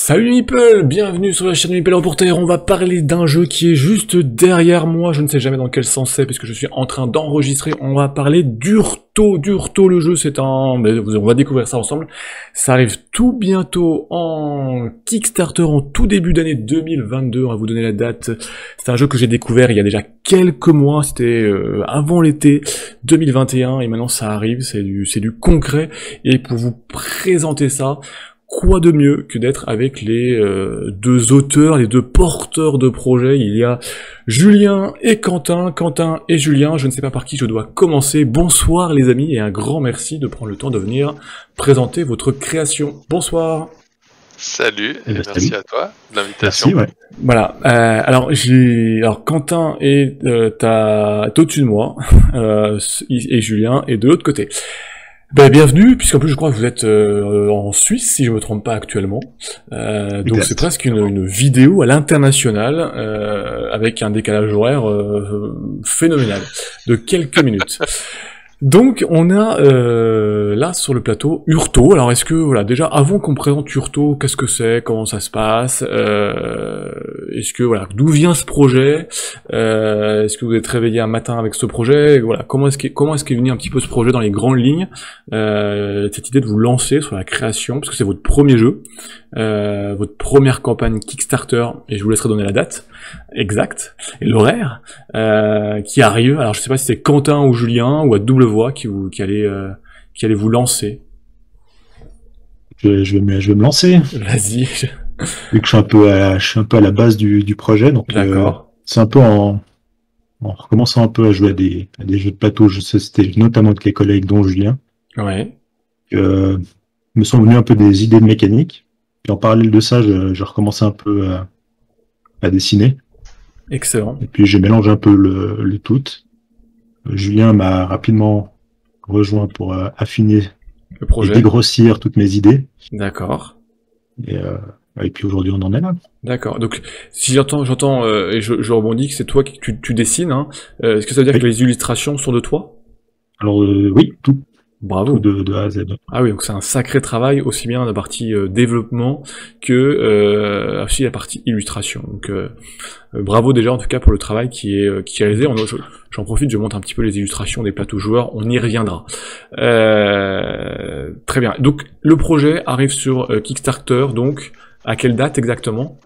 Salut Meeple, bienvenue sur la chaîne Meeple Reporter. On va parler d'un jeu qui est juste derrière moi, je ne sais jamais dans quel sens c'est puisque je suis en train d'enregistrer. On va parler d'Urto. Le jeu c'est on va découvrir ça ensemble. Ça arrive tout bientôt en Kickstarter en tout début d'année 2022, on va vous donner la date. C'est un jeu que j'ai découvert il y a déjà quelques mois, c'était avant l'été 2021 et maintenant ça arrive, c'est du concret. Et pour vous présenter ça, quoi de mieux que d'être avec les deux auteurs, les deux porteurs de projet. Il y a Julien et Quentin et Julien, je ne sais pas par qui je dois commencer. Bonsoir les amis et un grand merci de prendre le temps de venir présenter votre création. Bonsoir. Salut et merci salut à toi de l'invitation. Merci, ouais. Voilà, alors Quentin est au-dessus de moi et Julien est de l'autre côté. Bienvenue, puisqu'en plus je crois que vous êtes en Suisse, si je me trompe pas actuellement. Donc c'est presque une vidéo à l'international, avec un décalage horaire phénoménal, de quelques minutes. Donc on a là sur le plateau Urto. Alors est-ce que voilà, déjà avant qu'on présente Urto, qu'est-ce que c'est, comment ça se passe, est-ce que voilà, d'où vient ce projet, est-ce que vous êtes réveillé un matin avec ce projet, voilà, comment est-ce qu'est venu un petit peu ce projet dans les grandes lignes, cette idée de vous lancer sur la création, parce que c'est votre premier jeu, votre première campagne Kickstarter, et je vous laisserai donner la date exacte et l'horaire qui arrive. Alors je sais pas si c'est Quentin ou Julien ou à double voix qui allait vous lancer. Je vais me lancer. Vas-y. Vu que je suis un peu à la base du projet, donc c'est un peu en recommençant un peu à jouer à des jeux de plateau. Je sais, c'était notamment avec les collègues dont Julien. Ouais. Me sont venues un peu des idées de mécanique. Et en parallèle de ça, j'ai recommencé un peu à dessiner. Excellent. Et puis j'ai mélangé un peu le tout. Julien m'a rapidement rejoint pour affiner le projet et dégrossir toutes mes idées. D'accord. Et puis aujourd'hui on en est là. D'accord. Donc si j'entends et je rebondis que c'est toi qui tu dessines, hein. Est-ce que ça veut dire que les illustrations sont de toi? Alors oui, tout. Bravo. De A à Z. Ah oui, donc c'est un sacré travail, aussi bien la partie développement que aussi la partie illustration. Donc bravo déjà en tout cas pour le travail qui est réalisé. J'en profite, je monte un petit peu les illustrations des plateaux joueurs, on y reviendra. Très bien. Donc le projet arrive sur Kickstarter, donc à quelle date exactement?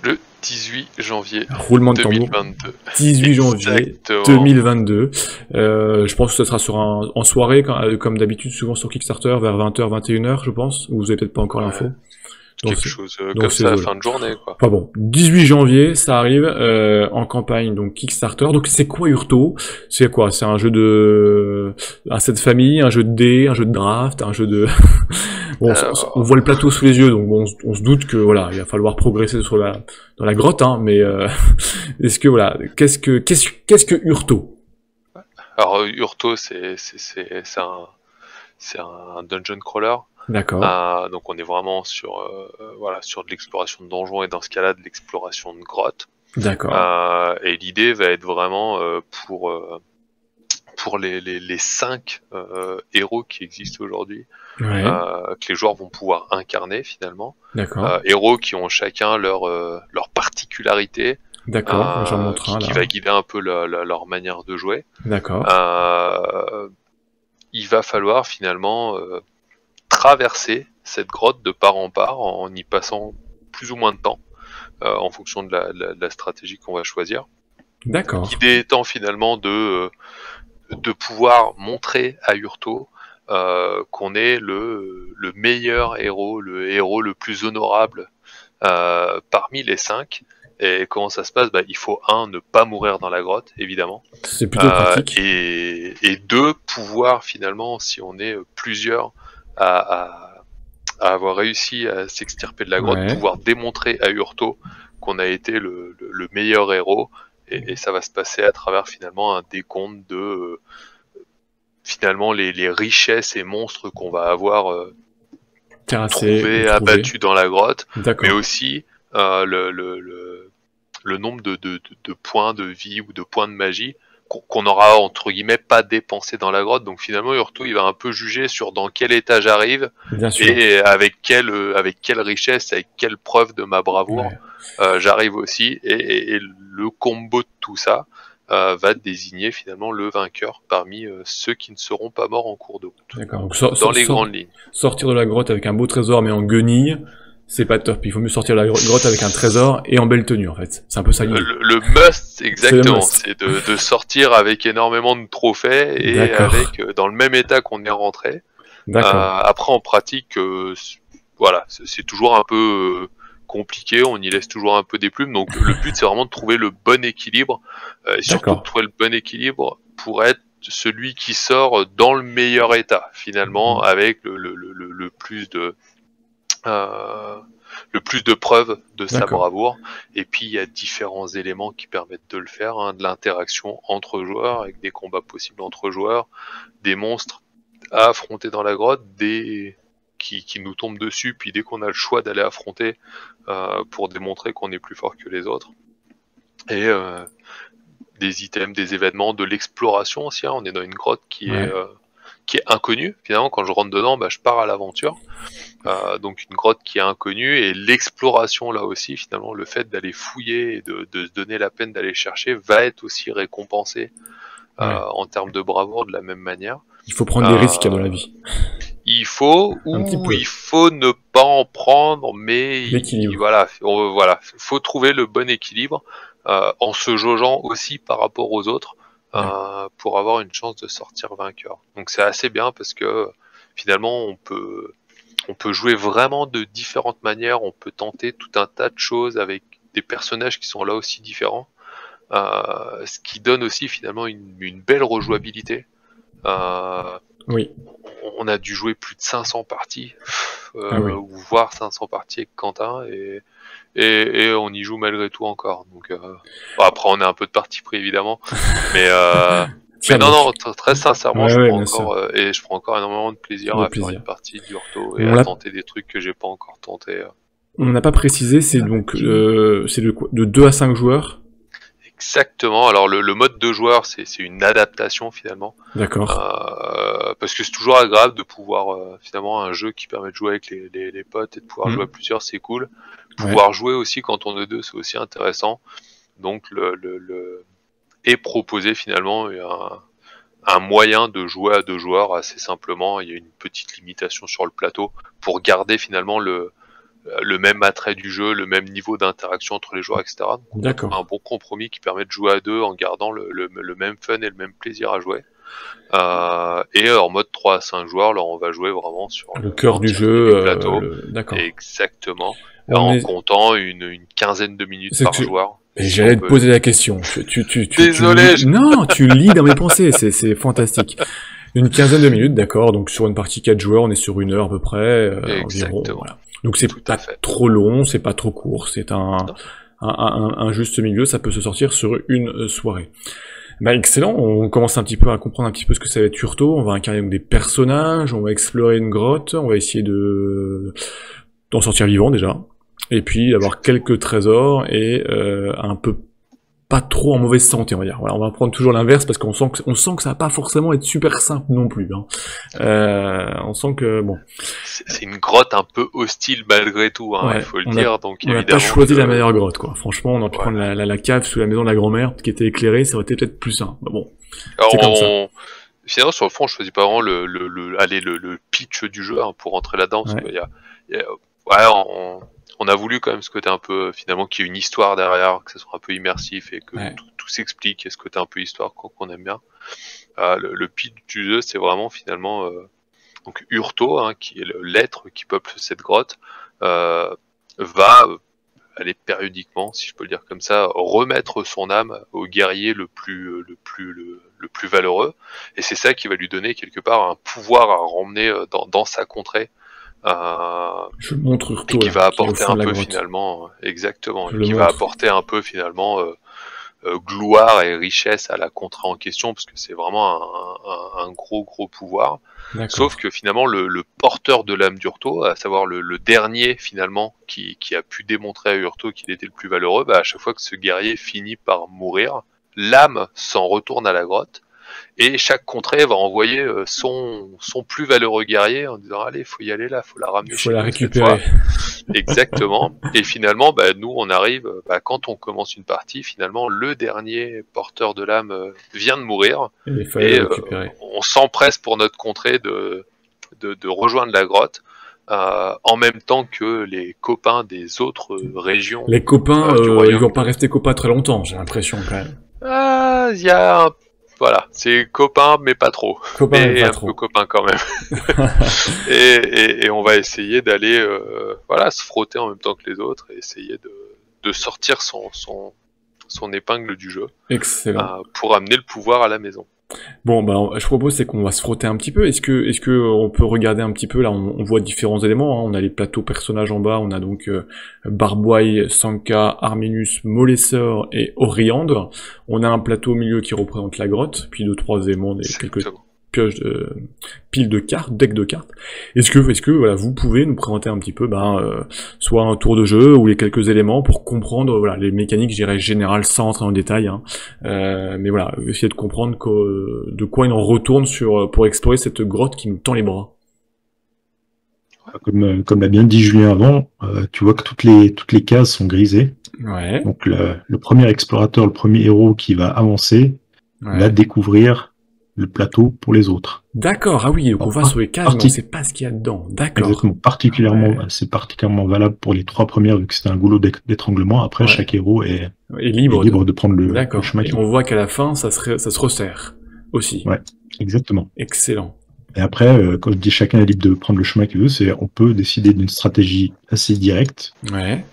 Le 18 janvier Roulement de tambour. 2022. 18 janvier Exactement. 2022. Je pense que ce sera en soirée, comme d'habitude, souvent sur Kickstarter, vers 20h, 21h, je pense. Ou vous avez peut-être pas encore l'info. Quelque chose comme ça à la fin de journée, quoi. Enfin bon, 18 janvier, ça arrive en campagne, donc Kickstarter. Donc c'est quoi Urto? C'est quoi? C'est un jeu un set de famille, un jeu de dés, un jeu de draft, un jeu de... Bon, on voit le plateau sous les yeux, donc bon, on se doute que voilà, il va falloir progresser dans la grotte, hein, mais est-ce que voilà, qu'est-ce que Urto? Alors Urto, c'est un dungeon crawler. D'accord. Donc on est vraiment sur sur de l'exploration de donjons et dans ce cas-là de l'exploration de grottes. D'accord. Et l'idée va être vraiment pour les 5 héros qui existent aujourd'hui, Ouais. que les joueurs vont pouvoir incarner finalement. D'accord. Héros qui ont chacun leur particularité. D'accord. J'en montre un là. Qui va guider un peu leur manière de jouer. D'accord. Il va falloir finalement traverser cette grotte de part en part en y passant plus ou moins de temps en fonction de la stratégie qu'on va choisir. D'accord. L'idée étant finalement de pouvoir montrer à Urto qu'on est le meilleur héros, le héros le plus honorable parmi les 5. Et comment ça se passe? Il faut ne pas mourir dans la grotte, évidemment. C'est plutôt pratique. Et 2, pouvoir finalement, si on est plusieurs à avoir réussi à s'extirper de la grotte, pouvoir démontrer à Urto qu'on a été le meilleur héros. Et ça va se passer à travers finalement un décompte de finalement les richesses et monstres qu'on va avoir trouvés, abattus dans la grotte, mais aussi le nombre de points de vie ou de points de magie qu'on aura entre guillemets pas dépensé dans la grotte. Donc finalement Urto il va un peu juger sur dans quel état j'arrive et avec quelle richesse, avec quelle preuve de ma bravoure j'arrive aussi, et le combo de tout ça va désigner finalement le vainqueur parmi ceux qui ne seront pas morts en cours de route. D'accord. Donc, dans les grandes lignes. Sortir de la grotte avec un beau trésor mais en guenille, c'est pas top. Il faut mieux sortir de la grotte avec un trésor et en belle tenue, en fait. C'est un peu ça l'idée. Le must, exactement. C'est de sortir avec énormément de trophées et avec dans le même état qu'on est rentré. Après, en pratique, voilà, c'est toujours un peu compliqué. On y laisse toujours un peu des plumes. Donc, le but, c'est vraiment de trouver le bon équilibre. Et surtout de trouver le bon équilibre pour être celui qui sort dans le meilleur état, finalement, avec le plus de... le plus de preuves de sa bravoure. Et puis il y a différents éléments qui permettent de le faire, hein, de l'interaction entre joueurs, avec des combats possibles entre joueurs, des monstres à affronter dans la grotte, des qui nous tombent dessus, puis dès qu'on a le choix d'aller affronter pour démontrer qu'on est plus fort que les autres, et des items, des événements, de l'exploration aussi, hein. On est dans une grotte qui est inconnue. Finalement, quand je rentre dedans, bah, je pars à l'aventure. Donc une grotte qui est inconnue, et l'exploration là aussi, finalement, le fait d'aller fouiller et de se donner la peine d'aller chercher va être aussi récompensé en termes de bravoure de la même manière. Il faut prendre des risques dans la vie. Il faut ne pas en prendre, mais voilà, faut trouver le bon équilibre en se jaugeant aussi par rapport aux autres. Pour avoir une chance de sortir vainqueur. Donc c'est assez bien parce que finalement on peut jouer vraiment de différentes manières, on peut tenter tout un tas de choses avec des personnages qui sont là aussi différents, ce qui donne aussi finalement une belle rejouabilité. On a dû jouer plus de 500 parties, ou voire 500 parties avec Quentin, et on y joue malgré tout encore. Donc après on a un peu de parti pris évidemment, mais non, très sincèrement, je prends encore énormément de plaisir à faire une partie d'Urto et à tenter des trucs que j'ai pas encore tenté. On n'a pas précisé, c'est donc c'est de 2 à 5 joueurs. Exactement. Alors le mode de joueur, c'est une adaptation finalement. D'accord. Parce que c'est toujours agréable de pouvoir finalement un jeu qui permet de jouer avec les potes et de pouvoir jouer à plusieurs, c'est cool. Pouvoir jouer aussi quand on est deux, c'est aussi intéressant. Donc est proposé finalement un moyen de jouer à 2 joueurs assez simplement. Il y a une petite limitation sur le plateau pour garder finalement le même attrait du jeu, le même niveau d'interaction entre les joueurs, etc. Donc, un bon compromis qui permet de jouer à 2 en gardant le même fun et le même plaisir à jouer. Et en mode 3 à 5 joueurs, là on va jouer vraiment sur le cœur du jeu, plateau. Exactement. En comptant une quinzaine de minutes par joueur. J'allais te poser la question. Désolé. Non, tu lis dans mes pensées, c'est fantastique. Une quinzaine de minutes, d'accord. Donc sur une partie 4 joueurs, on est sur 1 heure à peu près environ. Voilà. Donc c'est pas trop long, c'est pas trop court, c'est un juste milieu, ça peut se sortir sur une soirée. Bah excellent, on commence un petit peu à comprendre un petit peu ce que ça va être Urto, on va incarner des personnages, on va explorer une grotte, on va essayer d'en sortir vivant déjà, et puis d'avoir quelques trésors et un peu pas trop en mauvaise santé, on va dire. Voilà, on va prendre toujours l'inverse parce qu'on sent que ça va pas forcément être super simple non plus. Hein. On sent que bon. C'est une grotte un peu hostile malgré tout, hein, il faut le dire. Donc on n'a pas choisi la meilleure grotte, quoi. Franchement, on aurait pu prendre la cave sous la maison de la grand-mère qui était éclairée, ça aurait été peut-être plus simple. Bah, bon. Alors, c'est comme ça. Finalement, sur le fond, je choisis pas vraiment le pitch du jeu hein, pour rentrer là-dedans, parce qu'il on a voulu quand même ce côté un peu, finalement, qu'il y ait une histoire derrière, que ce soit un peu immersif et que tout s'explique, et ce côté un peu histoire qu'on aime bien. Le pitch du jeu, c'est vraiment finalement donc Urto, hein, qui est l'être qui peuple cette grotte, va aller périodiquement, si je peux le dire comme ça, remettre son âme au guerrier le plus valeureux, et c'est ça qui va lui donner quelque part un pouvoir à ramener dans sa contrée. Je montre Urto, et qui va apporter un peu finalement, exactement, qui va apporter un peu finalement gloire et richesse à la contrée en question, parce que c'est vraiment un gros pouvoir. Sauf que finalement le porteur de l'âme d'Urto, à savoir le dernier finalement qui a pu démontrer à Urto qu'il était le plus valeureux, bah, à chaque fois que ce guerrier finit par mourir, l'âme s'en retourne à la grotte. Et chaque contrée va envoyer son plus valeureux guerrier en disant allez, faut y aller là, faut la ramener. Faut la récupérer. Exactement. Et finalement, nous on arrive quand on commence une partie, finalement le dernier porteur de l'âme vient de mourir et on s'empresse pour notre contrée de rejoindre la grotte. En même temps que les copains des autres régions. Les copains, ils vont pas rester copains très longtemps, j'ai l'impression quand même. Il y a voilà, c'est copain mais pas trop. Copain mais pas trop. Peu copain quand même. et on va essayer d'aller se frotter en même temps que les autres et essayer de sortir son épingle du jeu. Excellent. Pour amener le pouvoir à la maison. Bon, je propose c'est qu'on va se frotter un petit peu. Est-ce que on peut regarder un petit peu là, on voit différents éléments. Hein. On a les plateaux personnages en bas. On a donc Barboy, Sanka, Arminus, Molessor et Oriandre. On a un plateau au milieu qui représente la grotte, puis 2-3 éléments, quelques pioches piles de cartes, deck de cartes. Est-ce que voilà, vous pouvez nous présenter un petit peu soit un tour de jeu ou les quelques éléments pour comprendre les mécaniques, je dirais générales, sans entrer dans le détail, hein. Mais voilà, essayer de comprendre de quoi il en retourne pour explorer cette grotte qui nous tend les bras. Comme l'a bien dit Julien avant, tu vois que toutes les cases sont grisées. Ouais. Donc le premier explorateur, le premier héros qui va avancer, va découvrir le plateau pour les autres. D'accord, ah oui, donc on va sur les cases, mais on sait pas ce qu'il y a dedans. D'accord. Exactement, c'est particulièrement valable pour les 3 premières, vu que c'est un goulot d'étranglement. Après, chaque héros est libre de prendre le chemin. Et on voit qu'à la fin, ça se resserre aussi. Ouais, exactement. Excellent. Et après, quand je dis chacun est libre de prendre le chemin qu'il veut, on peut décider d'une stratégie assez directe. Ouais.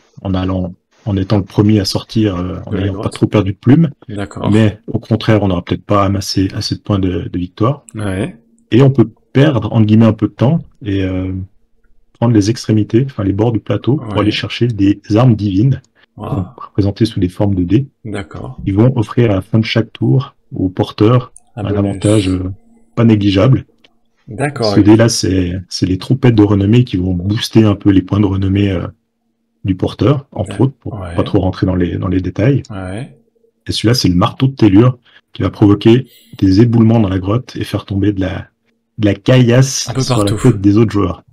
En étant le premier à sortir, en n'ayant pas trop perdu de plumes. D'accord. Mais au contraire, on n'aura peut-être pas amassé assez de points de victoire. Ouais. Et on peut perdre, entre guillemets, un peu de temps et prendre les extrémités, enfin les bords du plateau, pour aller chercher des armes divines, représentées sous des formes de dés. D'accord. Ils vont offrir à la fin de chaque tour aux porteurs un avantage pas négligeable. D'accord. Ce dé-là, c'est les troupettes de renommée qui vont booster un peu les points de renommée du porteur, entre autres, pour pas trop rentrer dans les détails. Ouais. Et celui-là, c'est le marteau de Tellure qui va provoquer des éboulements dans la grotte et faire tomber de la caillasse sur la tête des autres joueurs.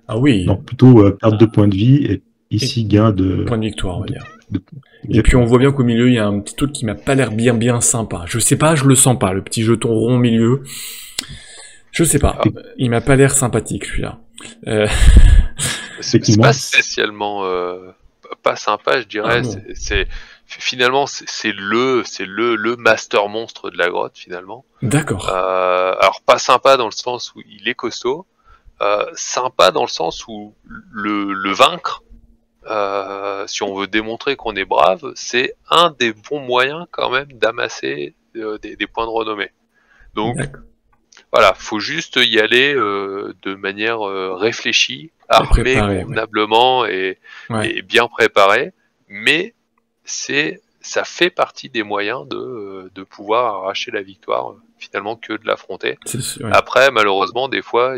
Ah oui. Donc plutôt perte de points de vie et ici gain de points de victoire, on va dire. Et puis on voit bien qu'au milieu, il y a un petit truc qui m'a pas l'air bien sympa. Je sais pas, je le sens pas, le petit jeton rond au milieu. Je sais pas, il m'a pas l'air sympathique celui-là. C'est pas spécialement pas sympa, je dirais. Finalement c'est le master monstre de la grotte finalement. D'accord. Alors pas sympa dans le sens où il est costaud, sympa dans le sens où le vaincre, si on veut démontrer qu'on est brave, c'est un des bons moyens quand même d'amasser des points de renommée. Donc voilà, faut juste y aller de manière réfléchie, armé convenablement et bien préparé, mais ça fait partie des moyens de pouvoir arracher la victoire, finalement, que de l'affronter. Après, malheureusement, des fois,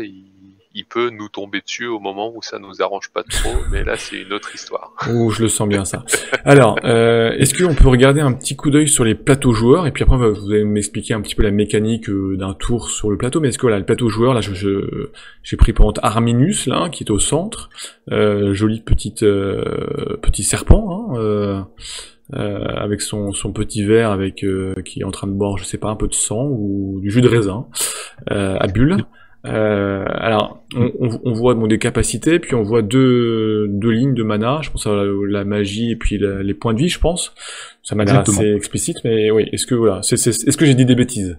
il peut nous tomber dessus au moment où ça nous arrange pas trop, mais là, c'est une autre histoire. Oh, je le sens bien, ça. Alors, est-ce qu'on peut regarder un petit coup d'œil sur les plateaux joueurs, et puis après, vous allez m'expliquer un petit peu la mécanique d'un tour sur le plateau, mais est-ce que, le plateau joueur, là, j'ai pris par exemple Arminus, là, qui est au centre, joli petit serpent, hein, avec son petit verre qui est en train de boire, je sais pas, un peu de sang ou du jus de raisin à bulles. Alors, on voit des capacités, puis on voit deux lignes de mana. Je pense à la magie et puis les points de vie, je pense. Ça m'a l'air assez explicite, mais oui. Est-ce que j'ai dit des bêtises?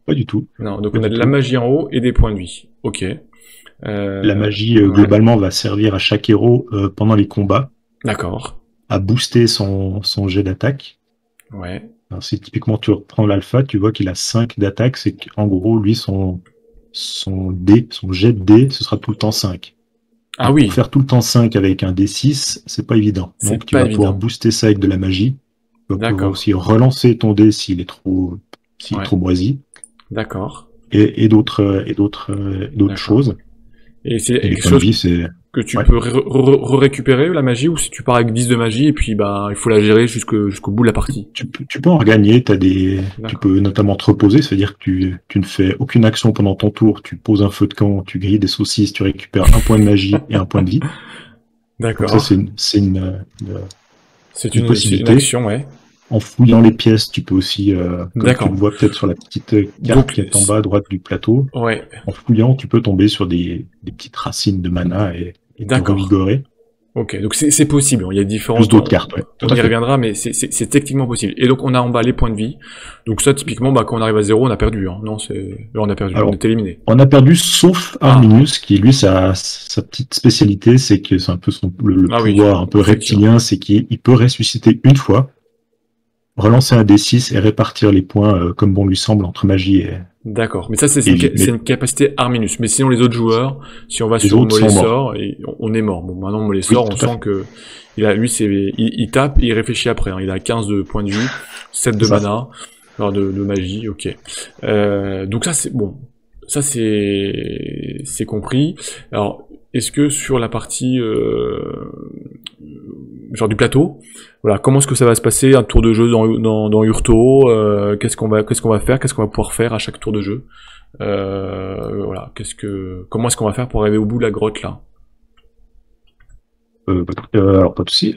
Pas du tout. Non. Donc on a de la magie en haut et des points de vie. Ok. La magie globalement va servir à chaque héros pendant les combats. D'accord. À booster son jet d'attaque. Ouais. Alors, si typiquement tu reprends l'alpha, tu vois qu'il a 5 d'attaque, c'est qu'en gros lui son jet de dé, ce sera tout le temps 5. Ah oui. Pour faire tout le temps 5 avec un D6, c'est pas évident. Donc tu vas pouvoir booster ça avec de la magie. Tu vas pouvoir aussi relancer ton dé s'il est trop moisi. D'accord. Et d'autres choses. Et c'est quelque chose. que tu peux récupérer la magie, ou si tu pars avec 10 de magie et puis bah il faut la gérer jusqu'au bout de la partie. Tu peux en regagner, tu peux notamment te reposer, c'est-à-dire que tu ne fais aucune action pendant ton tour, tu poses un feu de camp, tu grilles des saucisses, tu récupères un point de magie et un point de vie. D'accord. Ça c'est une possibilité. Une action, ouais. En fouillant les pièces, tu peux aussi, comme tu le vois peut-être sur la petite carte qui est en bas à droite du plateau, en fouillant, tu peux tomber sur des petites racines de mana et te revigorer. Ok, donc c'est possible, il y a différentes d'autres cartes, ouais. On y reviendra, mais c'est techniquement possible. Et donc on a en bas les points de vie. Donc ça, typiquement, bah, quand on arrive à 0, on a perdu. Hein. Non, là on a perdu, on est éliminé. On a perdu, sauf Arminius, qui lui, sa petite spécialité, c'est que c'est un peu le pouvoir un peu reptilien, c'est qu'il peut ressusciter une fois, relancer un D6 et répartir les points comme bon lui semble entre magie et... D'accord, mais ça c'est une capacité Arminius. Mais sinon les autres joueurs, si on va sur Molessor, on est mort. Bon, maintenant Molessor, on sent que il tape et il réfléchit après. Hein. Il a 15 de points de vie, 7 de mana, alors de magie, ok. Donc ça c'est bon. Ça c'est compris. Alors, est-ce que sur la partie genre du plateau, voilà, comment est-ce que ça va se passer un tour de jeu dans Hurto, qu'est-ce qu'on va faire, qu'est-ce qu'on va pouvoir faire à chaque tour de jeu, voilà, comment est-ce qu'on va faire pour arriver au bout de la grotte là? Alors pas de souci.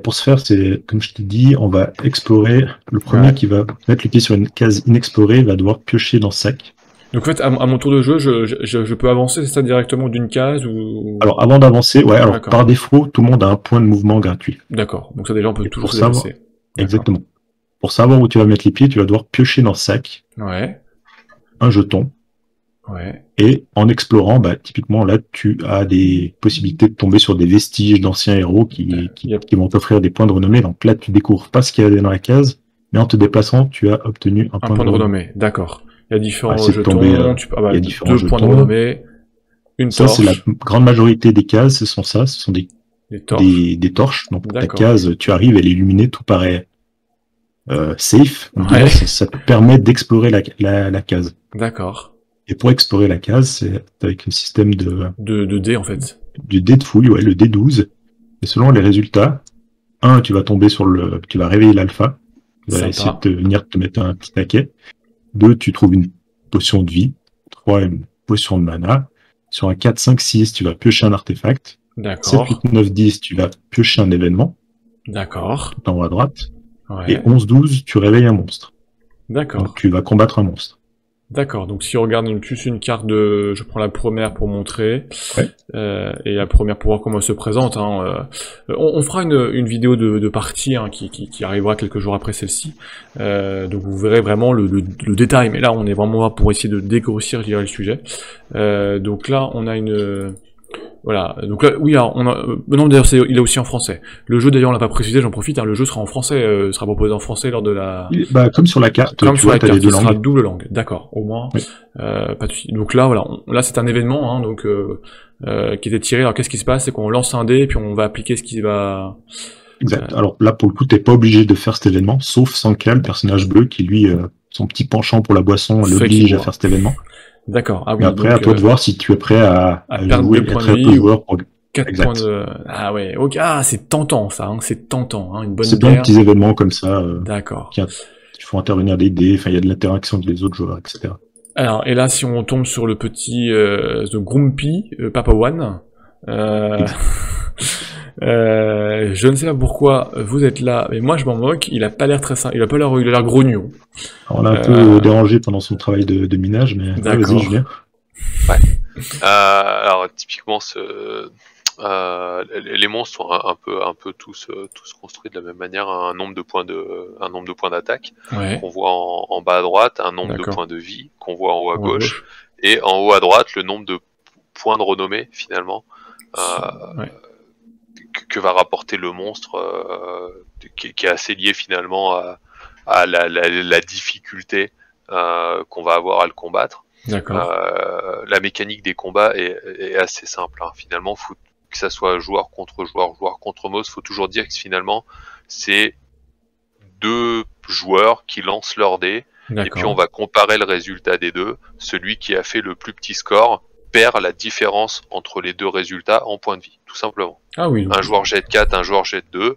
Pour ce faire, c'est comme je t'ai dit, on va explorer. Le premier qui va mettre le pied sur une case inexplorée va devoir piocher dans ce sac. Donc en fait, à mon tour de jeu, je peux avancer, c'est ça, directement d'une case ou... Alors avant d'avancer, alors par défaut, tout le monde a un point de mouvement gratuit. D'accord, donc ça déjà on peut toujours se déplacer. Exactement. Pour savoir où tu vas mettre les pieds, tu vas devoir piocher dans le sac. Ouais. Un jeton. Ouais. Et en explorant, typiquement là, tu as des possibilités de tomber sur des vestiges d'anciens héros qui vont t'offrir des points de renommée. Donc là, tu découvres pas ce qu'il y a dans la case, mais en te déplaçant, tu as obtenu un point de renommée. D'accord. Il y a différents jetons, il y a différents jetons, points de renommée, une torche. Ça, c'est la grande majorité des cases, ce sont des torches. Donc ta case, tu arrives, elle est illuminée, tout paraît safe. Ça te permet d'explorer la case. D'accord. Et pour explorer la case, c'est avec un système de dés, en fait. Du dé de fouille, le dé 12. Et selon les résultats, tu vas tomber tu vas réveiller l'alpha. Tu vas essayer de venir te mettre un petit taquet. 2, tu trouves une potion de vie. 3, une potion de mana. Sur un 4, 5, 6, tu vas piocher un artefact. D'accord. 7, 8, 9, 10, tu vas piocher un événement. D'accord. Tout en haut à droite. Ouais. Et 11, 12, tu réveilles un monstre. D'accord. Donc tu vas combattre un monstre. D'accord, donc si on regarde plus une carte je prends la première pour montrer, et la première pour voir comment elle se présente. Hein, on fera une vidéo de partie qui arrivera quelques jours après celle-ci, donc vous verrez vraiment le détail, mais là on est vraiment là pour essayer de dégrossir, je dirais, le sujet. Donc là on a voilà, donc là, oui, alors, non, d'ailleurs, il est aussi en français. Le jeu, d'ailleurs, on l'a pas précisé, j'en profite, le jeu sera en français, sera proposé en français lors de la... comme sur la carte, comme sur la carte, il sera double langue, d'accord, au moins, oui. Pas de souci. Donc là, voilà, là, c'est un événement, donc, qui était tiré, alors qu'est-ce qui se passe, c'est qu'on lance un dé, puis on va appliquer ce qui va... Exact, alors là, pour le coup, t'es pas obligé de faire cet événement, sauf Sanka, le personnage bleu, qui lui, son petit penchant pour la boisson, l'oblige à faire cet événement. D'accord. Ah oui, et après, à toi de voir si tu es prêt à jouer, être un peu joueur pour... 4 points de... Ah ouais, ok, c'est tentant ça, c'est tentant, une bonne c'est plein de petits événements comme ça. D'accord. Il faut intervenir des dés, il y a de l'interaction avec les autres joueurs, etc. Alors, et là, si on tombe sur le petit The Grumpy, Papa One, je ne sais pas pourquoi vous êtes là, mais moi je m'en moque, il a pas l'air très simple, il a l'air grognon. On l'a un peu dérangé pendant son travail de minage, mais vas-y Julien. Ouais. Alors typiquement les monstres sont un peu tous construits de la même manière, un nombre de points d'attaque qu'on voit en bas à droite, un nombre de points de vie qu'on voit en haut à gauche, et en haut à droite le nombre de points de renommée finalement. Que va rapporter le monstre, qui est assez lié finalement à la difficulté qu'on va avoir à le combattre. La mécanique des combats est assez simple. Finalement, que ça soit joueur contre monstre, faut toujours dire que finalement c'est 2 joueurs qui lancent leur dés, et puis on va comparer le résultat des deux. Celui qui a fait le plus petit score perd la différence entre les deux résultats en points de vie, tout simplement. Ah oui. Un joueur jette 4, un joueur jette 2.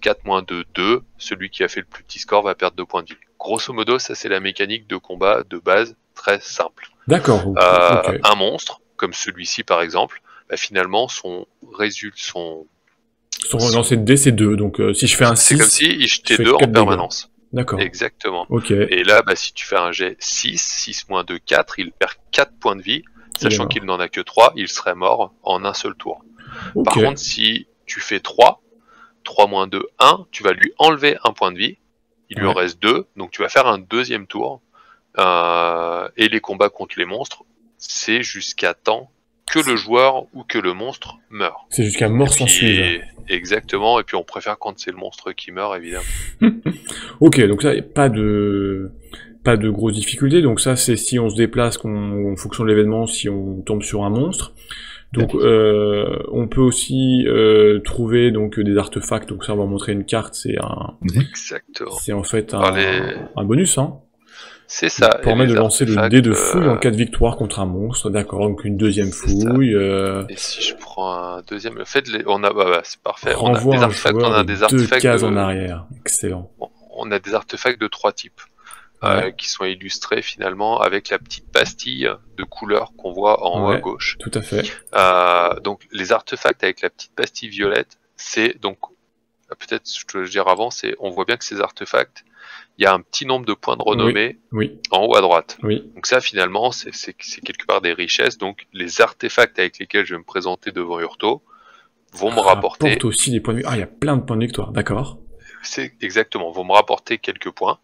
4 moins 2, 2. Celui qui a fait le plus petit score va perdre 2 points de vie. Grosso modo, ça c'est la mécanique de combat de base, très simple. D'accord. Okay. Un monstre, comme celui-ci par exemple, bah, finalement son lancer de dés c'est 2, donc si je fais un 6... C'est comme si il jetait 2 en permanence. D'accord. Exactement. Okay. Et là, bah, si tu fais un jet 6 moins 2, 4, il perd 4 points de vie, sachant qu'il n'en a que 3, il serait mort en un seul tour. Okay. Par contre, si tu fais 3 moins 2, 1, tu vas lui enlever un point de vie, il lui en reste 2, donc tu vas faire un deuxième tour, et les combats contre les monstres, c'est jusqu'à temps que le joueur ou que le monstre meurt. C'est jusqu'à mort sans suivre. Exactement, et puis on préfère quand c'est le monstre qui meurt, évidemment. Ok, donc ça, pas de grosses difficultés, donc ça c'est si on se déplace, en fonction de l'événement, si on tombe sur un monstre. Donc on peut aussi trouver donc des artefacts, donc ça on va montrer une carte, c'est en fait un bonus, hein. C'est ça. Ça permet de lancer le dé de fouille en cas de victoire contre un monstre, d'accord, donc une deuxième fouille. Et si je prends un deuxième, le fait c'est parfait. Renvoie on a des artefacts 2 cases en arrière, excellent. On a des artefacts de 3 types. Qui sont illustrés finalement avec la petite pastille de couleur qu'on voit en haut à gauche. Tout à fait. Donc les artefacts avec la petite pastille violette, c'est donc peut-être je te le dire avant, on voit bien que ces artefacts, il y a un petit nombre de points de renommée en haut à droite. Donc ça finalement c'est quelque part des richesses. Donc les artefacts avec lesquels je vais me présenter devant Urto vont me rapporter. Rapporte aussi des points de victoire. Ah, il y a plein de points de victoire, d'accord. C'est exactement, vont me rapporter quelques points.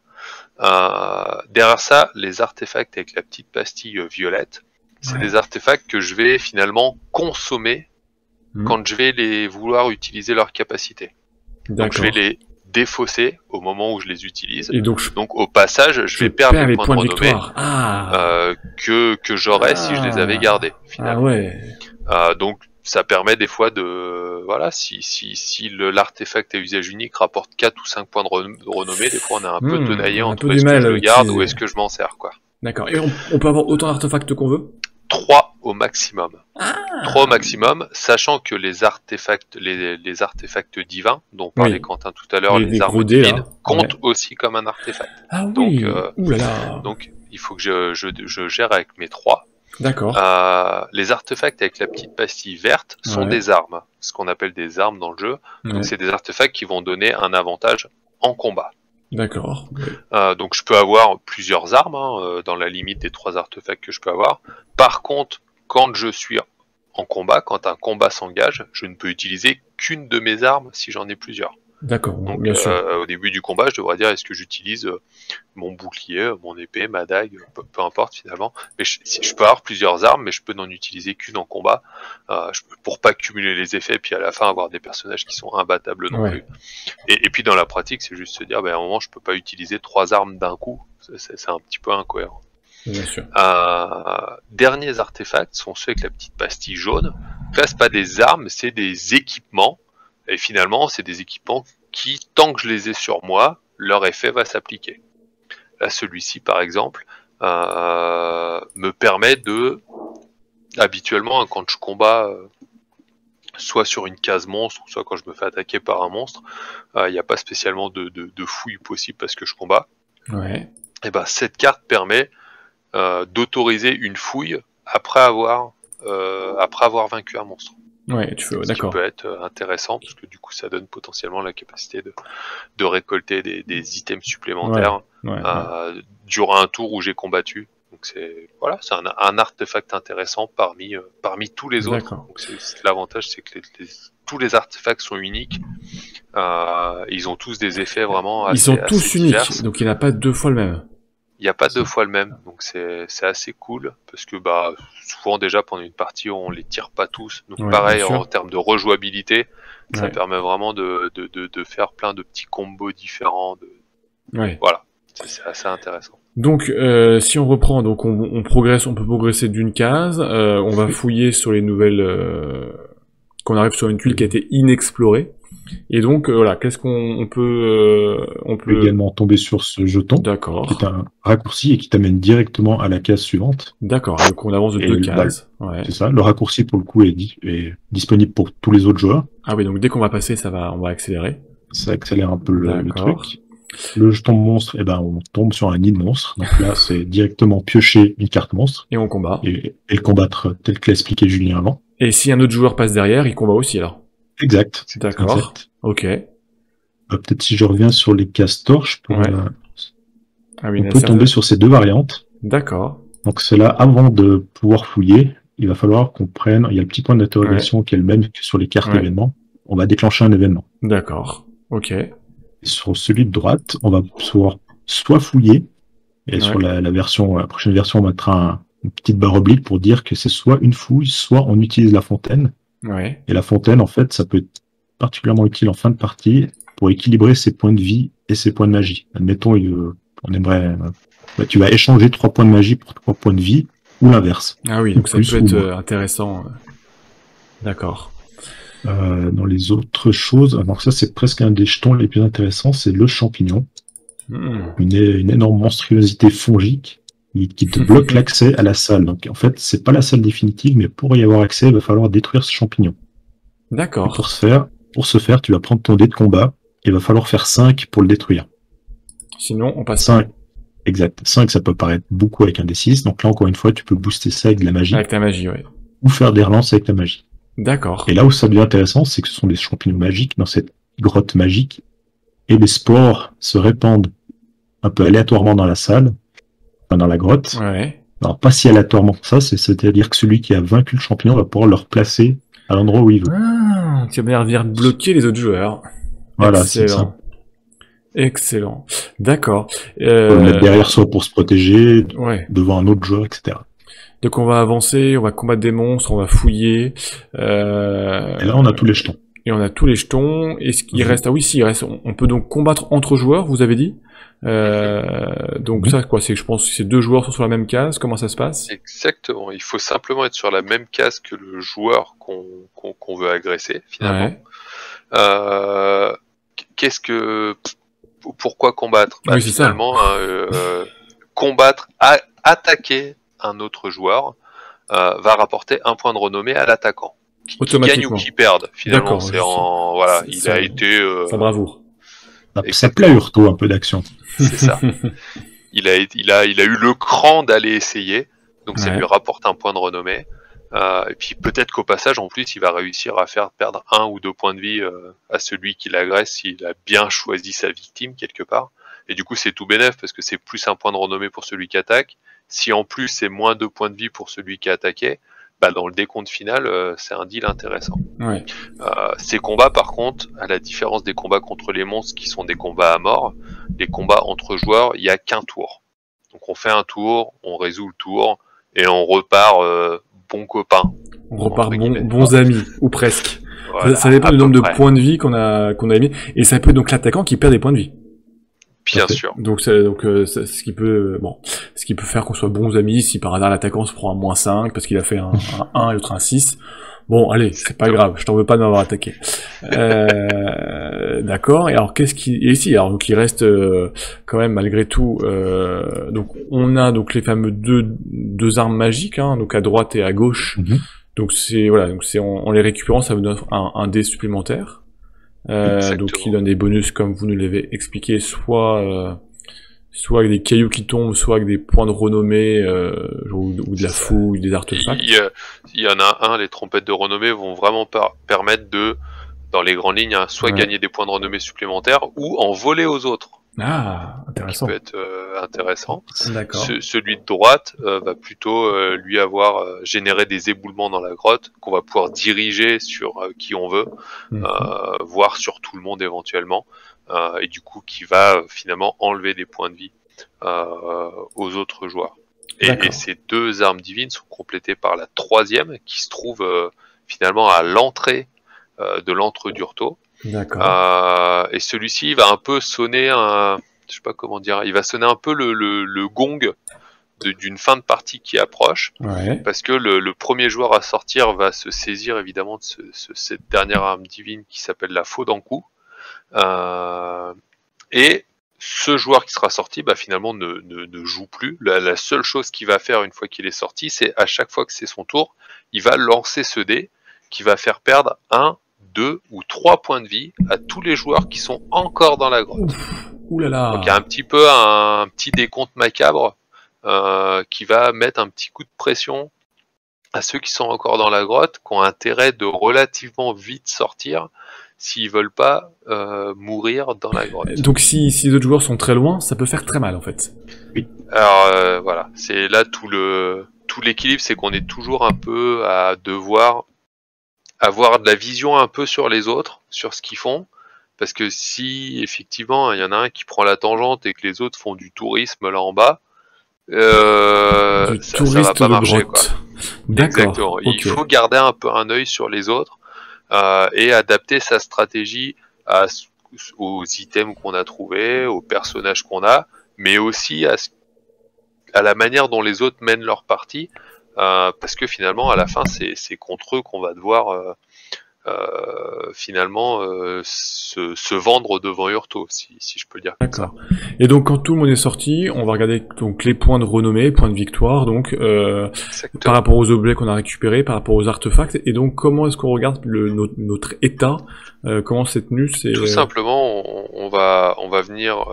Derrière ça, les artefacts avec la petite pastille violette, c'est des artefacts que je vais finalement consommer quand je vais vouloir utiliser leur capacité. Donc je vais les défausser au moment où je les utilise. Et donc au passage, je vais perdre les points de renommée que j'aurais si je les avais gardés. Finalement. Donc ça permet des fois si l'artefact à usage unique rapporte 4 ou 5 points de renommée, des fois on a un peu tenaillé entre est-ce que je le garde ou est-ce que je m'en sers, quoi. D'accord. Et on peut avoir autant d'artefacts qu'on veut? 3 au maximum. 3 au maximum, sachant que les artefacts divins, dont parlait Quentin tout à l'heure, les armes divines, comptent aussi comme un artefact. Ah oui. Donc il faut que je gère avec mes 3. D'accord. Les artefacts avec la petite pastille verte sont des armes, ce qu'on appelle des armes dans le jeu. Donc c'est des artefacts qui vont donner un avantage en combat. D'accord. Donc je peux avoir plusieurs armes dans la limite des 3 artefacts que je peux avoir. Par contre, quand je suis en combat, quand un combat s'engage, je ne peux utiliser qu'une de mes armes si j'en ai plusieurs. D'accord, donc bien sûr. Au début du combat, je devrais dire est-ce que j'utilise mon bouclier, mon épée, ma dague, peu importe finalement. Mais je peux avoir plusieurs armes, mais je peux n'en utiliser qu'une en combat, pour pas cumuler les effets, puis à la fin avoir des personnages qui sont imbattables non plus. Et puis dans la pratique, c'est juste se dire, à un moment, je peux pas utiliser 3 armes d'un coup. C'est un petit peu incohérent. Bien sûr. Derniers artefacts sont ceux avec la petite pastille jaune. Là, c'est pas des armes, c'est des équipements. Et finalement, c'est des équipements qui, tant que je les ai sur moi, leur effet va s'appliquer. Là, celui-ci, par exemple, me permet de... Habituellement, quand je combats, soit sur une case monstre, soit quand je me fais attaquer par un monstre, il n'y a pas spécialement de fouille possible parce que je combats. Et cette carte permet d'autoriser une fouille après avoir vaincu un monstre. Ce qui peut être intéressant parce que du coup ça donne potentiellement la capacité de récolter des items supplémentaires durant un tour où j'ai combattu. Donc c'est un artefact intéressant parmi tous les autres. Donc l'avantage c'est que tous les artefacts sont uniques. Ils ont tous des effets vraiment assez, ils sont tous assez uniques, divers. donc il n'y en a pas 2 fois le même. Il n'y a pas 2 fois le même, donc c'est assez cool, parce que souvent déjà pendant une partie on les tire pas tous, donc pareil en termes de rejouabilité, ça permet vraiment de faire plein de petits combos différents, voilà, c'est assez intéressant. Donc si on reprend, donc on progresse, on peut progresser d'une case, on va fouiller sur les nouvelles, qu'on arrive sur une tuile qui a été inexplorée. Et donc, voilà, qu'est-ce qu'on On peut également tomber sur ce jeton, qui est un raccourci et qui t'amène directement à la case suivante. D'accord, donc on avance de 2 cases. Ouais. C'est ça, le raccourci pour le coup est disponible pour tous les autres joueurs. Ah oui, donc dès qu'on va passer, on va accélérer. Ça accélère un peu le truc. Le jeton monstre, eh ben, on tombe sur un nid de monstre. Donc là, c'est directement piocher une carte monstre. Et on combat. Et le combattre tel que l'a expliqué Julien avant. Et si un autre joueur passe derrière, il combat aussi alors. Exact. D'accord. Exact. Ok. Peut-être si je reviens sur les cases torches, on peut tomber sur ces deux variantes. D'accord. Donc c'est là, avant de pouvoir fouiller, il va falloir qu'on prenne, il y a le petit point d'interrogation qui est le même que sur les cartes événements. On va déclencher un événement. D'accord. Ok. Et sur celui de droite, on va pouvoir soit fouiller, et sur la prochaine version, on mettra une petite barre oblique pour dire que c'est soit une fouille, soit on utilise la fontaine. Ouais. Et la fontaine, en fait, ça peut être particulièrement utile en fin de partie pour équilibrer ses points de vie et ses points de magie. Admettons, on aimerait, tu vas échanger 3 points de magie pour 3 points de vie, ou l'inverse. Ah oui, donc ça peut être intéressant. D'accord. Dans les autres choses, alors ça c'est presque un des jetons les plus intéressants, c'est le champignon. Une énorme monstruosité fongique qui te bloque l'accès à la salle. Donc en fait, c'est pas la salle définitive, mais pour y avoir accès, il va falloir détruire ce champignon. D'accord. Pour ce faire, tu vas prendre ton dé de combat, et il va falloir faire 5 pour le détruire. Sinon, on passe 5. Exact. 5, ça peut paraître beaucoup avec un D6, donc là, encore une fois, tu peux booster ça avec de la magie. Avec ta magie, oui. Ou faire des relances avec la magie. D'accord. Et là où ça devient intéressant, c'est que ce sont des champignons magiques dans cette grotte magique, et les spores se répandent un peu aléatoirement dans la salle, enfin dans la grotte. Ouais. Alors, pas si aléatoirement que ça, c'est-à-dire que celui qui a vaincu le champignon va pouvoir le replacer à l'endroit où il veut. Ah, qui va venir bloquer les autres joueurs. Voilà, c'est ça. Excellent. D'accord. On peut le mettre derrière soi pour se protéger, devant un autre joueur, etc. Donc on va avancer, on va combattre des monstres, on va fouiller. Et là, on a tous les jetons. Et on a tous les jetons. Et ce qui reste, il reste. On peut donc combattre entre joueurs, vous avez dit. Donc ça, quoi, c'est que je pense que ces 2 joueurs sont sur la même case. Comment ça se passe? Exactement. Il faut simplement être sur la même case que le joueur qu'on veut agresser, finalement. Pourquoi combattre? Oui, c'est finalement, combattre, attaquer un autre joueur va rapporter un point de renommée à l'attaquant. Qui gagne ou qui perde, finalement. C'est il a été... sa bravoure. Ça plaît Urto, un peu d'action. C'est ça. Il a eu le cran d'aller essayer, donc ça lui rapporte un point de renommée. Et puis peut-être qu'au passage, en plus, il va réussir à faire perdre 1 ou 2 points de vie à celui qui l'agresse s'il a bien choisi sa victime quelque part. Et du coup, c'est tout bénef parce que c'est plus un point de renommée pour celui qui attaque. Si en plus c'est moins 2 points de vie pour celui qui a attaqué, dans le décompte final, c'est un deal intéressant. Ouais. Ces combats, par contre, à la différence des combats contre les monstres qui sont des combats à mort, les combats entre joueurs, il n'y a qu'un tour. Donc on fait un tour, on résout le tour et on repart bons copains. On repart bons amis, ou presque. Voilà, ça dépend du nombre de points de vie qu'on a mis, et ça peut être donc l'attaquant qui perd des points de vie. Bien sûr. Donc ce qui peut faire qu'on soit bons amis si par hasard l'attaquant se prend un -5 parce qu'il a fait un 1 et l'autre un 6. Bon, allez, c'est pas grave, je t'en veux pas de m'avoir attaqué. D'accord. Et alors donc il reste quand même malgré tout. Donc on a donc les fameux deux armes magiques, donc à droite et à gauche. Donc en les récupérant, ça vous donne un dé supplémentaire. Donc qui donne des bonus comme vous nous l'avez expliqué, soit avec des cailloux qui tombent, soit avec des points de renommée ou de la fouille, des artefacts. Il y en a les trompettes de renommée vont vraiment permettre de, dans les grandes lignes, soit gagner des points de renommée supplémentaires ou en voler aux autres. Ah, intéressant. Qui peut être intéressant. D'accord. Celui de droite va plutôt lui avoir généré des éboulements dans la grotte qu'on va pouvoir diriger sur qui on veut, voire sur tout le monde éventuellement, et du coup qui va finalement enlever des points de vie aux autres joueurs. Et ces 2 armes divines sont complétées par la 3e qui se trouve finalement à l'entrée de l'antre d'Urto. D'accord. Et celui-ci va un peu sonner il va sonner un peu le gong d'une fin de partie qui approche, Ouais. parce que le premier joueur à sortir va se saisir évidemment de cette dernière arme divine qui s'appelle la Faux d'Ankou, et ce joueur qui sera sorti, bah, finalement ne joue plus. La seule chose qu'il va faire une fois qu'il est sorti, c'est à chaque fois que c'est son tour, il va lancer ce dé qui va faire perdre 1, 2 ou 3 points de vie à tous les joueurs qui sont encore dans la grotte. Ouh là là. Donc il y a un petit peu un petit décompte macabre qui va mettre un petit coup de pression à ceux qui sont encore dans la grotte, qui ont intérêt de relativement vite sortir s'ils veulent pas mourir dans la grotte. Donc si les autres joueurs sont très loin, ça peut faire très mal en fait. Alors voilà, c'est là tout l'équilibre, c'est qu'on est toujours un peu à devoir avoir de la vision un peu sur les autres, sur ce qu'ils font, parce que si effectivement il y en a un qui prend la tangente et que les autres font du tourisme là en bas, ça va pas marcher, quoi. Exactement. Okay. Il faut garder un peu un œil sur les autres et adapter sa stratégie aux items qu'on a trouvés, aux personnages qu'on a, mais aussi à la manière dont les autres mènent leur partie, parce que finalement à la fin c'est contre eux qu'on va devoir finalement se vendre devant Urto, si je peux dire comme ça. Et donc quand tout le monde est sorti, on va regarder donc les points de renommée, points de victoire, donc par rapport aux objets qu'on a récupérés, par rapport aux artefacts, et donc comment est-ce qu'on regarde notre état, comment c'est tenu, Tout simplement, on va venir,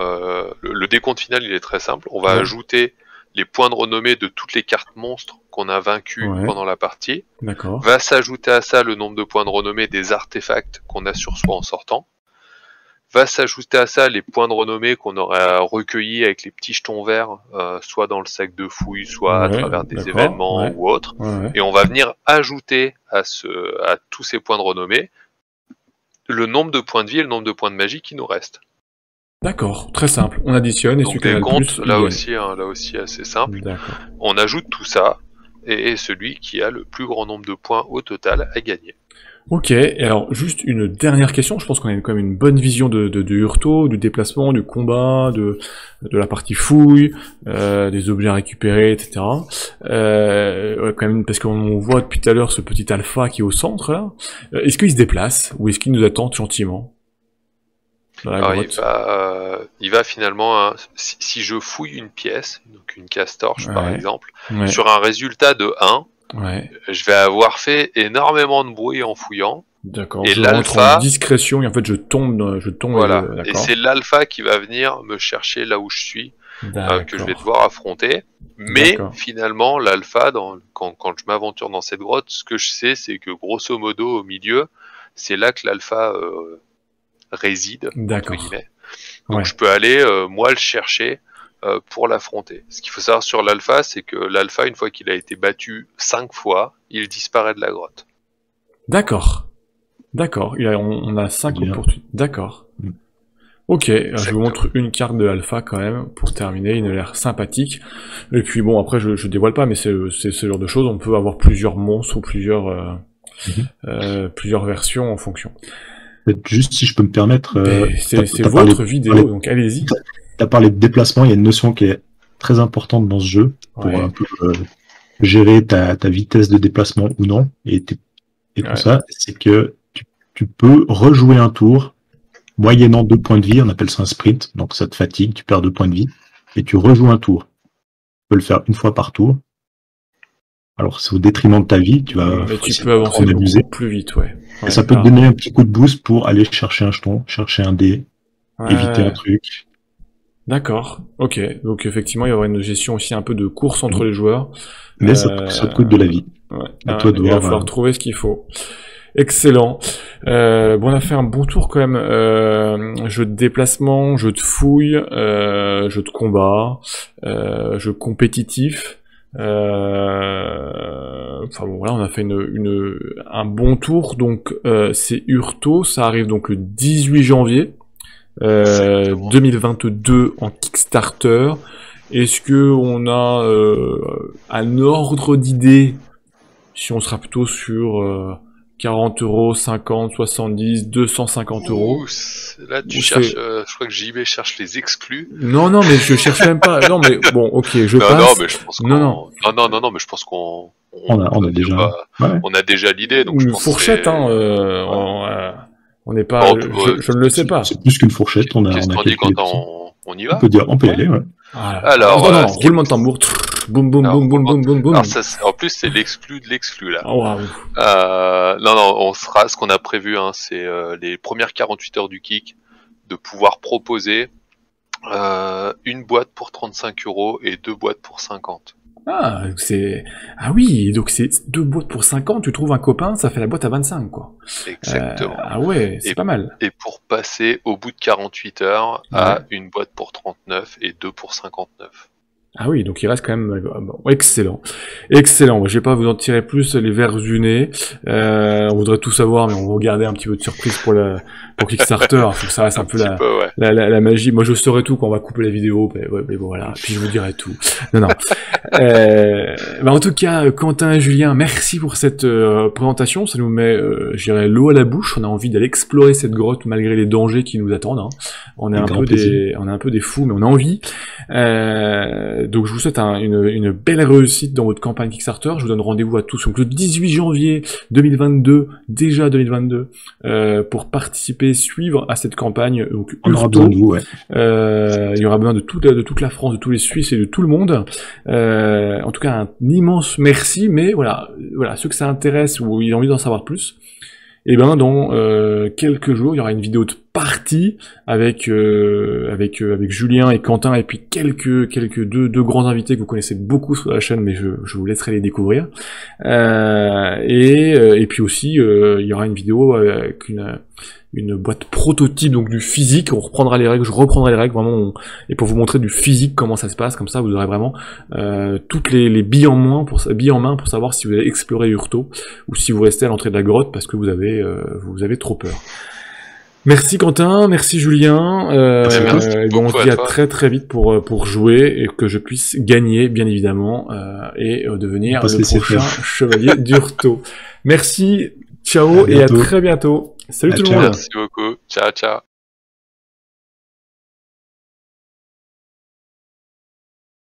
le décompte final il est très simple, on va ajouter les points de renommée de toutes les cartes monstres qu'on a vaincues pendant la partie. D'accord. Va s'ajouter à ça le nombre de points de renommée des artefacts qu'on a sur soi en sortant. Va s'ajouter à ça les points de renommée qu'on aura recueillis avec les petits jetons verts, soit dans le sac de fouille, soit à travers des événements ou autres. Et on va venir ajouter à tous ces points de renommée le nombre de points de vie et le nombre de points de magie qui nous restent. D'accord, très simple. On additionne et donc des comptes, là aussi assez simple. On ajoute tout ça et celui qui a le plus grand nombre de points au total a gagné. Ok, et alors juste une dernière question, je pense qu'on a quand même une bonne vision de Urto, du déplacement, du combat, de la partie fouille, des objets à récupérer, etc. Quand même, parce qu'on voit depuis tout à l'heure ce petit alpha qui est au centre là. Est-ce qu'il se déplace ou est-ce qu'il nous attend gentiment? Alors, il va finalement, si je fouille une pièce, donc une casse-torche par exemple, sur un résultat de 1, je vais avoir fait énormément de bruit en fouillant. D'accord, je rentre en discrétion et en fait je tombe. Voilà, et c'est l'alpha qui va venir me chercher là où je suis, que je vais devoir affronter. Mais finalement, l'alpha, quand je m'aventure dans cette grotte, ce que je sais, c'est que grosso modo, au milieu, c'est là que l'alpha réside, entre guillemets. Donc je peux aller, moi, le chercher pour l'affronter. Ce qu'il faut savoir sur l'alpha, c'est que l'alpha, une fois qu'il a été battu 5 fois, il disparaît de la grotte. D'accord. On a 5 opportunités. D'accord. Ok, je vous montre une carte de alpha quand même, pour terminer, il a l'air sympathique. Et puis bon, après je dévoile pas, mais c'est ce genre de choses, on peut avoir plusieurs monstres ou plusieurs versions en fonction. Juste si je peux me permettre... c'est votre vidéo, donc allez-y. Tu as parlé de déplacement, il y a une notion qui est très importante dans ce jeu, pour un peu gérer ta vitesse de déplacement ou non, et tout ça, c'est que tu peux rejouer un tour, moyennant 2 points de vie, on appelle ça un sprint, donc ça te fatigue, tu perds 2 points de vie, et tu rejoues un tour. Tu peux le faire une fois par tour. Alors c'est au détriment de ta vie, tu peux avancer beaucoup plus vite, et ça peut te donner un petit coup de boost pour aller chercher un jeton, chercher un dé, éviter un truc. D'accord, ok. Donc effectivement, il y aura une gestion aussi un peu de course entre les joueurs. Mais ça te coûte de la vie. À toi de voir. Il va falloir trouver ce qu'il faut. Excellent. Bon, on a fait un bon tour quand même. Jeu de déplacement, jeu de fouille, jeu de combat, jeu compétitif. Enfin bon, voilà, on a fait un bon tour. Donc c'est Urto, ça arrive donc le 18 janvier 2022 en Kickstarter. Est-ce que on a un ordre d'idée si on sera plutôt sur 40 €, 50, 70, 250 €? là tu cherches, je crois que JB cherche les exclus. Non, mais je cherche même pas. Non, mais bon, ok, je passe. Non, mais je pense non, mais je pense qu'on on a déjà l'idée. Donc une fourchette, on n'est pas. Je ne le sais pas. C'est plus qu'une fourchette. Qu'est-ce qu'on dit quand on y va? On peut y aller, ouais. Voilà. Alors, roulement de tambour. Boum, boum, boum, boum, boum, boum, boum. Alors ça, en plus, c'est l'exclu de l'exclu, là. Oh, wow. Non, ce qu'on a prévu, hein, c'est les premières 48 heures du kick, de pouvoir proposer une boîte pour 35 € et 2 boîtes pour 50. Ah oui, donc c'est 2 boîtes pour 50, tu trouves un copain, ça fait la boîte à 25, quoi. Exactement. Ah ouais, c'est pas mal. Et pour passer au bout de 48 heures à une boîte pour 39 et 2 pour 59. Ah oui, donc il reste quand même excellent. Excellent. Je vais pas vous en tirer plus les vers du nez. On voudrait tout savoir, mais on va garder un petit peu de surprise pour Kickstarter. Faut que ça reste un peu la magie. Moi, je saurai tout quand on va couper la vidéo. Mais voilà. Puis je vous dirai tout. Non. En tout cas, Quentin et Julien, merci pour cette présentation. Ça nous met, je dirais, l'eau à la bouche. On a envie d'aller explorer cette grotte malgré les dangers qui nous attendent. Hein. On est un peu des fous, mais on a envie. Donc je vous souhaite une belle réussite dans votre campagne Kickstarter. Je vous donne rendez-vous à tous donc le 18 janvier 2022, déjà 2022, pour participer, suivre à cette campagne. Donc on aura besoin de vous, ouais. Il y aura besoin de toute la France, de tous les Suisses et de tout le monde. En tout cas, un immense merci. Mais voilà, ceux que ça intéresse ou ils ont envie d'en savoir plus. Et ben dans quelques jours, il y aura une vidéo de partie avec Julien et Quentin et puis deux grands invités que vous connaissez beaucoup sur la chaîne, mais je vous laisserai les découvrir. Et puis aussi il y aura une vidéo avec une boîte prototype, donc du physique. Je reprendrai les règles vraiment, et pour vous montrer du physique comment ça se passe. Comme ça, vous aurez vraiment toutes les billes en main pour savoir si vous allez explorer Hurto ou si vous restez à l'entrée de la grotte parce que vous avez trop peur. Merci Quentin, merci Julien. On se dit à très très vite pour jouer et que je puisse gagner bien évidemment et devenir le prochain chevalier d'Hurto. Merci, ciao et à très bientôt. Salut tout le monde. Merci beaucoup. Ciao.